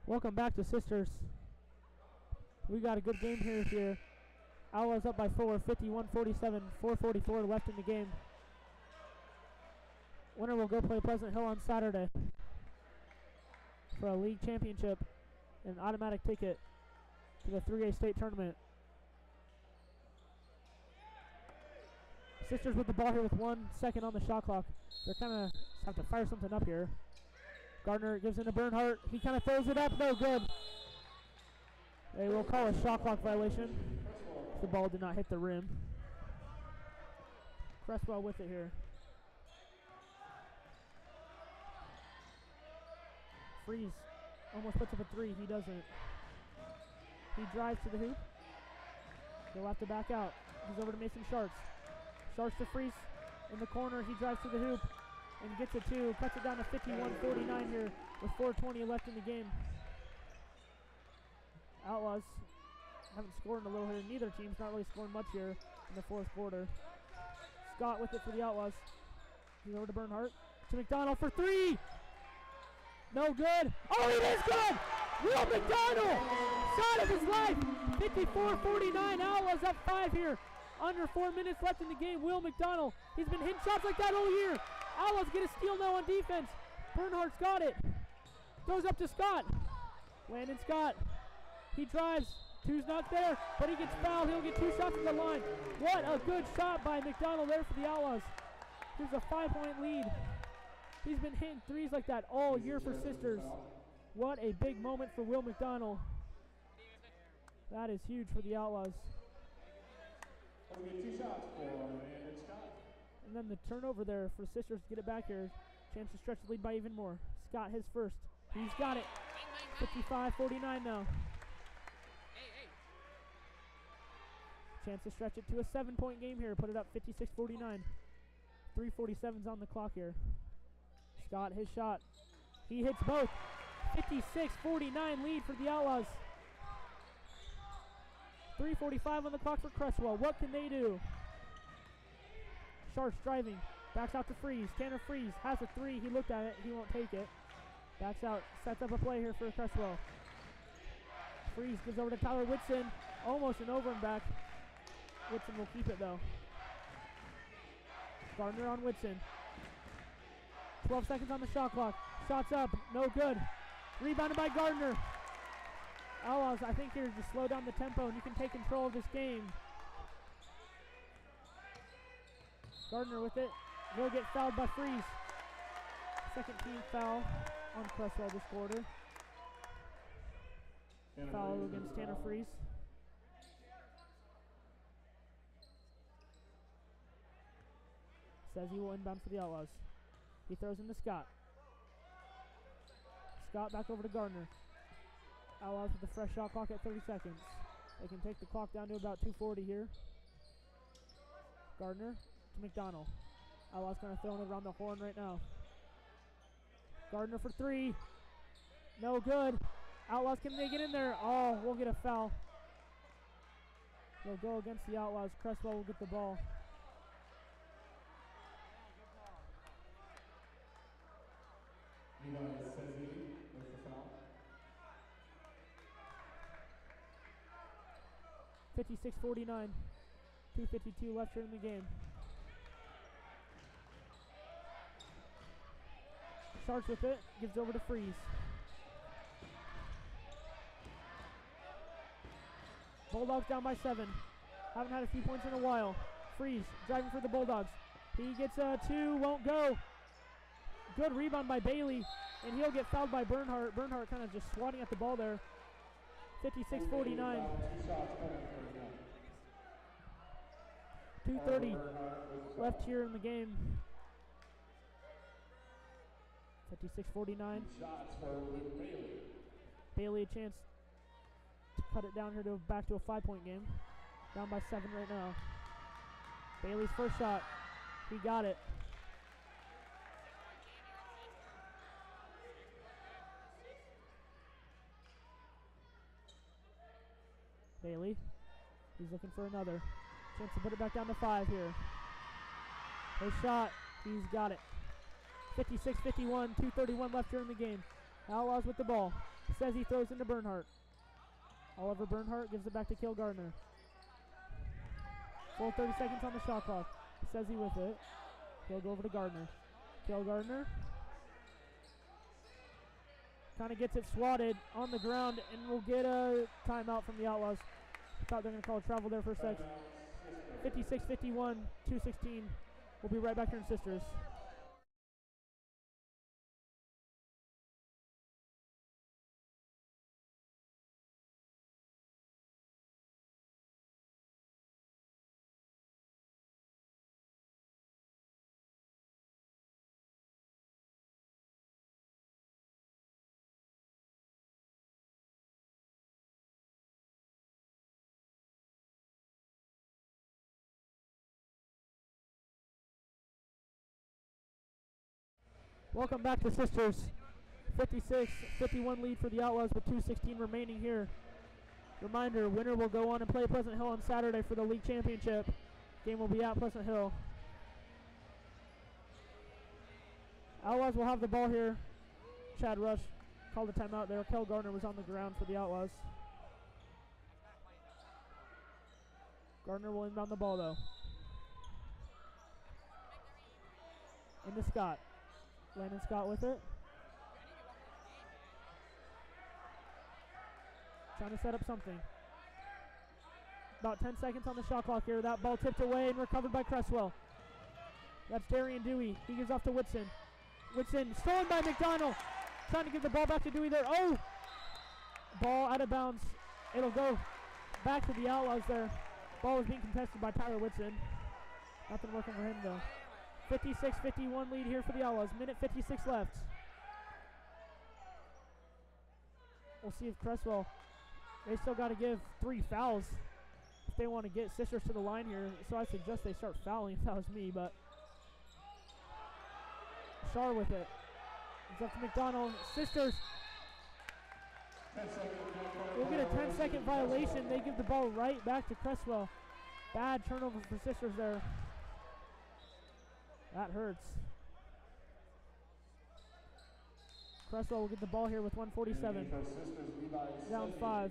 Welcome back to Sisters. We got a good game here. Outlaws up by 4, 51-47, 4:44 left in the game. Winner will go play Pleasant Hill on Saturday for a league championship and an automatic ticket to the 3A state tournament. Sisters with the ball here with 1 second on the shot clock. They're kind of have to fire something up here. Gardner gives in to Bernhardt. He kind of throws it up. No good. They will call a shot clock violation. The ball did not hit the rim. Creswell with it here. Freeze almost puts up a 3. He doesn't. He drives to the hoop. He'll have to back out. He's over to Mason Sharts. Sharts to Freeze in the corner. He drives to the hoop and gets it 2. Cuts it down to 51-49 here with 4:20 left in the game. Outlaws haven't scored in a little here. Neither team's not really scoring much here in the fourth quarter. Scott with it for the Outlaws. He's over to Bernhardt. To McDonald for 3. No good. Oh, it is good! Will McDonald! Shot of his life! 54-49. Outlaws up 5 here. Under 4 minutes left in the game. Will McDonald. He's been hitting shots like that all year. Outlaws get a steal now on defense. Bernhardt's got it. Goes up to Scott. Landon Scott. He drives. 2's not there, but he gets fouled. He'll get 2 shots at the line. What a good shot by McDonald there for the Outlaws. Here's a 5-point lead. He's been hitting 3s like that all year for Sisters. What a big moment for Will McDonald. That is huge for the Outlaws. We get 2 shots for Landon Scott. And then the turnover there for Sisters to get it back here. Chance to stretch the lead by even more. Scott his first. He's got it. 55-49 now. Chance to stretch it to a 7-point game here. Put it up 56-49. 3:47's on the clock here. Scott his shot. He hits both. 56-49 lead for the Outlaws. 3:45 on the clock for Creswell. What can they do? Sharps driving. Backs out to Freeze. Tanner Freeze has a 3. He looked at it. He won't take it. Backs out. Sets up a play here for Creswell. Freeze goes over to Tyler Whitson. Almost an over and back. Whitson will keep it though. Gardner on Whitson. 12 seconds on the shot clock. Shots up. No good. Rebounded by Gardner. Outlaws, I think here to slow down the tempo and you can take control of this game. Gardner with it. He'll get fouled by Freeze. Second team foul on Creswell this quarter. Foul against Tanner Freeze. Says he will inbound for the Outlaws. He throws in to Scott. Scott back over to Gardner. Outlaws with the fresh shot clock at 30 seconds. They can take the clock down to about 2:40 here. Gardner to McDonald. Outlaws kind of throwing it around the horn right now. Gardner for 3. No good. Outlaws, can they get in there? Oh, we'll get a foul. They'll go against the Outlaws. Creswell will get the ball. Levi Sezzi with the foul. 56-49. 2:52 left here in the game. Sharks with it. Gives over to Freeze. Bulldogs down by 7. Haven't had a few points in a while. Freeze driving for the Bulldogs. He gets a 2, won't go. Good rebound by Bailey, and he'll get fouled by Bernhardt. Bernhardt kind of just swatting at the ball there. 56-49. 2:30 left here in the game. 56-49. Bailey a chance to cut it down here to back to a 5-point game. Down by 7 right now. Bailey's first shot. He got it. Bailey. He's looking for another. Chance to put it back down to 5 here. His shot. He's got it. 56-51. 2:31 left here in the game. Outlaws with the ball. Says he throws into Bernhardt. Oliver Bernhardt gives it back to Cale Gardner. Full 30 seconds on the shot clock. Says he with it. He'll go over to Gardner. Cale Gardner kind of gets it swatted on the ground, and we'll get a timeout from the Outlaws. Thought they're going to call a travel there for a sec. 56-51, 2:16. We'll be right back here in Sisters. Welcome back to Sisters. 56-51 lead for the Outlaws with 2:16 remaining here. Reminder, winner will go on and play Pleasant Hill on Saturday for the league championship. Game will be at Pleasant Hill. Outlaws will have the ball here. Chad Rush called a timeout there. Cale Gardner was on the ground for the Outlaws. Gardner will inbound the ball though. Into Scott. Landon Scott with it. Trying to set up something. About 10 seconds on the shot clock here. That ball tipped away and recovered by Creswell. That's Darian Dewey. He gives off to Whitson. Whitson stolen by McDonald. Trying to give the ball back to Dewey there. Oh! Ball out of bounds. It'll go back to the Outlaws there. Ball was being contested by Tyler Whitson. Nothing working for him though. 56-51 lead here for the Outlaws. Minute 56 left. We'll see if Creswell, they still got to give 3 fouls if they want to get Sisters to the line here. So I suggest they start fouling if that was me, but Shar with it. It's up to McDonald. Sisters will get a 10-second violation. They give the ball right back to Creswell. Bad turnover for Sisters there. That hurts. Creswell will get the ball here with 1:47. Down 5.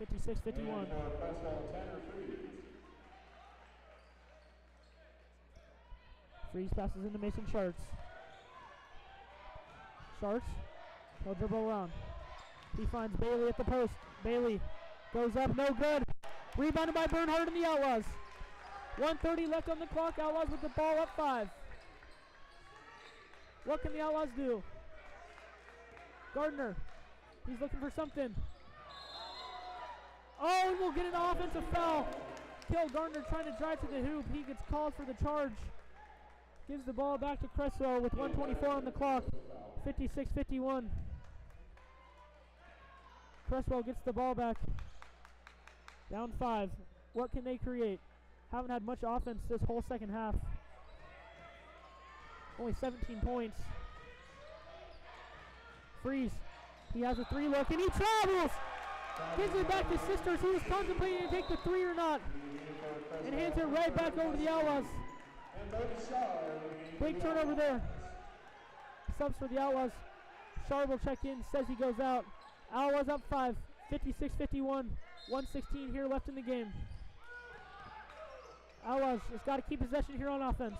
56-51. Freeze passes into Mason Sharks. Sharks, he'll dribble around. He finds Bailey at the post. Bailey goes up, no good. Rebounded by Bernhardt and the Outlaws. 1:30 left on the clock. Outlaws with the ball up 5. What can the Outlaws do? Gardner, he's looking for something. Oh, and we'll get an offensive foul. Cale Gardner trying to drive to the hoop. He gets called for the charge. Gives the ball back to Creswell with 1:24 on the clock. 56-51. Creswell gets the ball back. Down 5. What can they create? Haven't had much offense this whole second half. Only 17 points. Freeze. He has a 3 look and he travels. Gives it back to Sisters. He was contemplating to take the 3 or not. And hands it right back over to the Outlaws. Big turnover there. Subs for the Outlaws. Shar will check in. Says he goes out. Outlaws up 5. 56-51. 1:16 here left in the game. Outlaws just got to keep possession here on offense.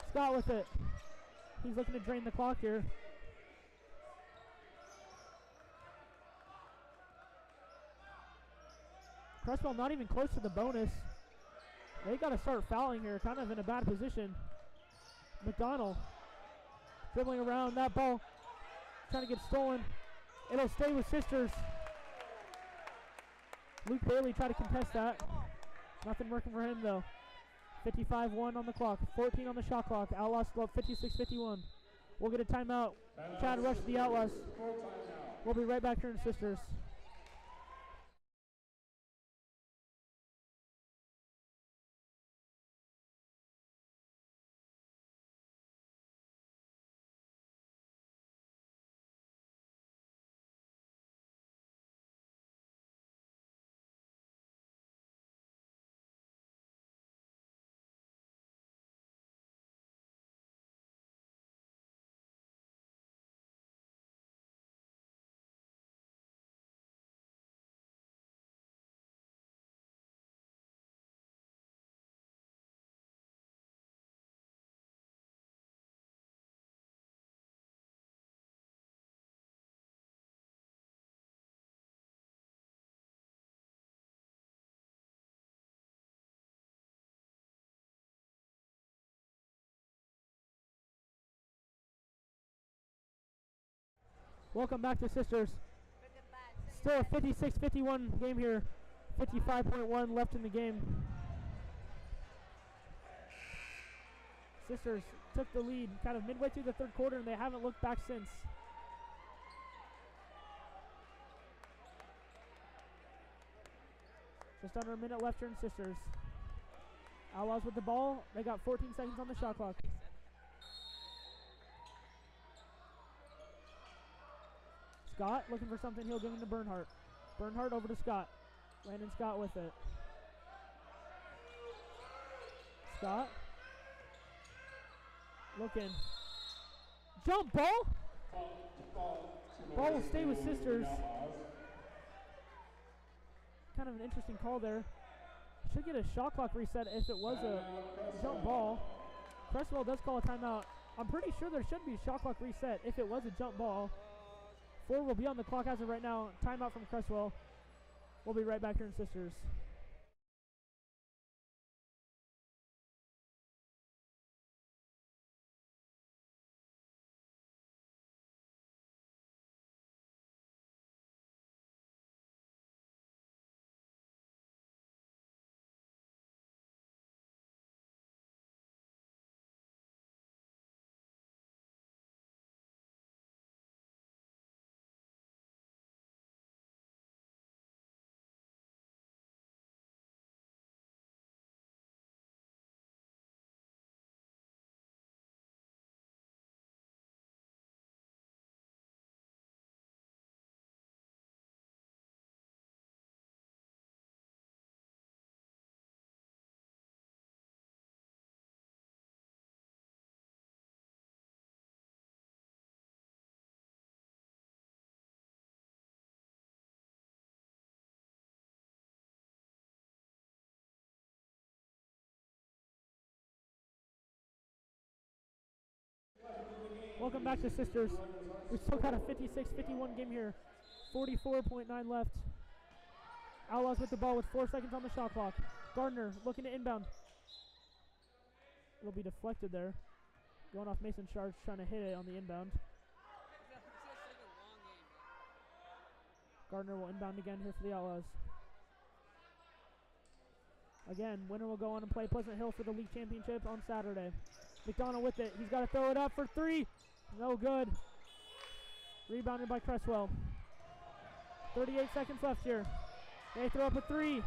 Scott with it. He's looking to drain the clock here. Creswell not even close to the bonus. They got to start fouling here, kind of in a bad position. McDonald dribbling around that ball, trying to get stolen. It'll stay with Sisters. Luke Bailey tried to contest that. Nothing working for him though. 55-1 on the clock, 14 on the shot clock. Outlaws still up 56-51. We'll get a timeout. Chad Rush the Outlaws. We'll be right back here in Sisters. Welcome back to Sisters. Still a 56-51 game here. 55.1 left in the game. Sisters took the lead kind of midway through the third quarter, and they haven't looked back since. Just under a minute left here in Sisters. Outlaws with the ball. They got 14 seconds on the shot clock. Scott looking for something. He'll give him to Bernhardt. Bernhardt over to Scott. Landon Scott with it. Scott. Looking. Jump ball. Ball will stay with Sisters. Kind of an interesting call there. Should get a shot clock reset if it was a jump ball. Creswell does call a timeout. I'm pretty sure there should be a shot clock reset if it was a jump ball. 4 will be on the clock as of right now. Timeout from Creswell. We'll be right back here in Sisters. Welcome back to Sisters. We still got a 56-51 game here. 44.9 left. Outlaws with the ball with 4 seconds on the shot clock. Gardner looking to inbound. It'll be deflected there. Going off Mason Sharks, trying to hit it on the inbound. Gardner will inbound again here for the Outlaws. Again, winner will go on and play Pleasant Hill for the league championship on Saturday. McDonald with it. He's got to throw it up for 3. No good. Rebounded by Creswell. 38 seconds left here. They throw up a 3.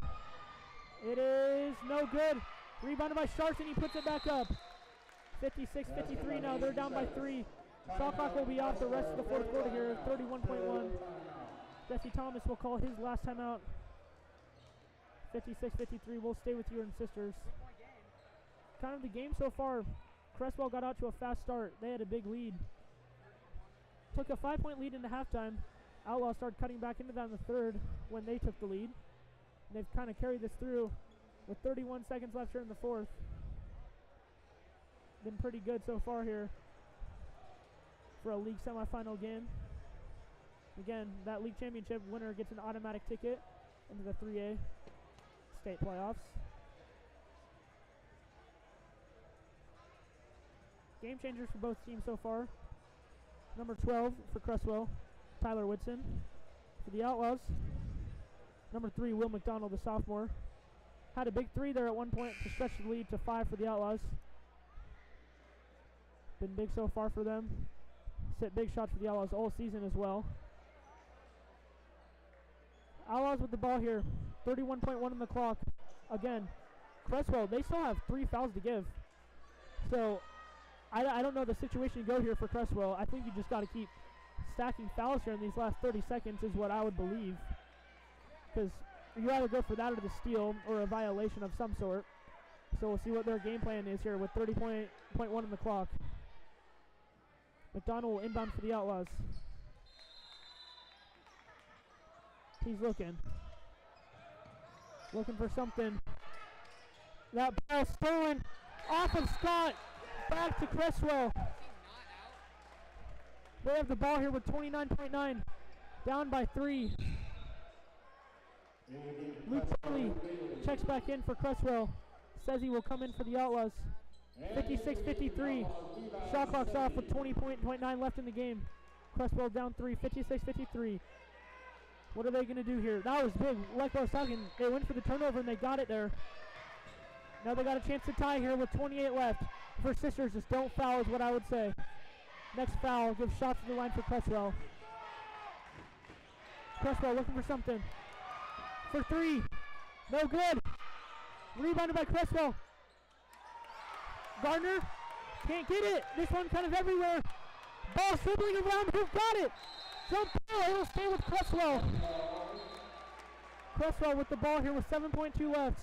It is no good. Rebounded by Sharks, and he puts it back up. 56-53 now. They're down by 3. Shot clock will be off the rest of the fourth quarter here. 31.1. Jesse Thomas will call his last timeout. 56-53. We'll stay with you in Sisters. Kind of the game so far. Creswell got out to a fast start. They had a big lead. Took a 5-point lead into halftime. Outlaws started cutting back into that in the third when they took the lead. And they've kind of carried this through with 31 seconds left here in the fourth. Been pretty good so far here. for a league semifinal game. Again, that league championship winner gets an automatic ticket into the 3A state playoffs. Game changers for both teams so far. Number 12 for Creswell, Tyler Whitson. For the Outlaws, number 3, Will McDonald, the sophomore. Had a big 3 there at one point to stretch the lead to 5 for the Outlaws. Been big so far for them. Set big shots for the Outlaws all season as well. Outlaws with the ball here. 31.1 on the clock. Again, Creswell, they still have 3 fouls to give. So, I don't know the situation to go here for Creswell. I think you just got to keep stacking fouls here in these last 30 seconds is what I would believe. Because you either go for that or the steal or a violation of some sort. So we'll see what their game plan is here with 30.1 on the clock. McDonald will inbound for the Outlaws. He's looking for something. That ball stolen off of Scott. Back to Creswell. They have the ball here with 29.9. Down by 3. Luke Bailey checks back in for Creswell. Says he will come in for the Outlaws. 56-53. Shot clock's off with 20.9 left in the game. Creswell down 3. 56-53. What are they going to do here? That was big. Like I was talking, they went for the turnover and they got it there. Now they got a chance to tie here with 28 left. For Sisters, just don't foul is what I would say. Next foul, gives shots to the line for Creswell. Creswell looking for something. For 3. No good. Rebounded by Creswell. Gardner can't get it. This one kind of everywhere. Ball dribbling around. Who got it? Jump ball. It'll stay with Creswell. Creswell with the ball here with 7.2 left.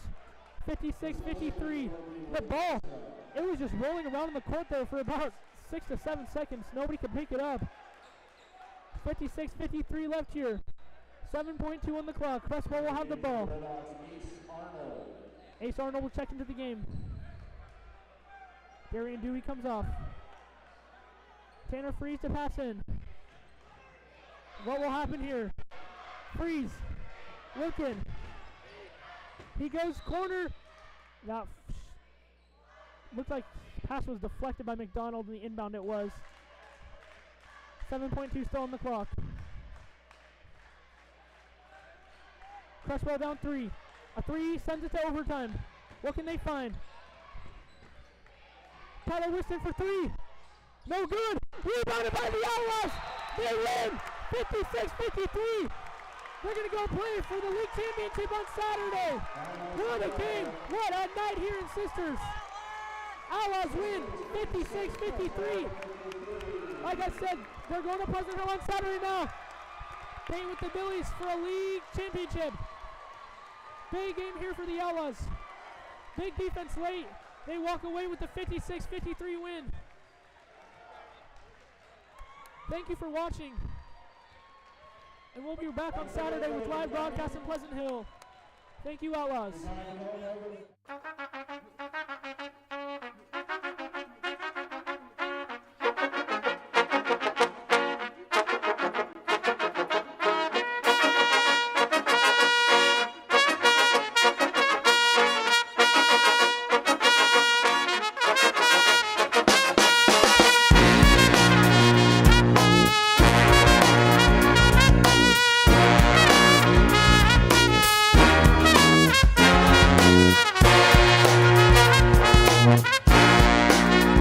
56-53. The ball, it was just rolling around in the court there for about 6 to 7 seconds. Nobody could pick it up. 56-53 left here. 7.2 on the clock. Creswell will have the ball. Ace Arnold will check into the game. Darian Dewey comes off. Tanner Freeze to pass in. What will happen here? Freeze. Looking. He goes corner. That looked like pass was deflected by McDonald, and the inbound it was. 7.2 still on the clock. Creswell down 3. A 3 sends it to overtime. What can they find? Tyler Whitson for 3. No good. Rebounded by the Outlaws. They win. 56-53. They're going to go play for the league championship on Saturday. What a game. What a night here in Sisters. Outlaws win 56-53. Like I said, they're going to Pleasant Hill on Saturday now. Playing with the Billies for a league championship. Big game here for the Outlaws. Big defense late. They walk away with the 56-53 win. Thank you for watching. And we'll be back on Saturday with live broadcast in Pleasant Hill. Thank you, Outlaws.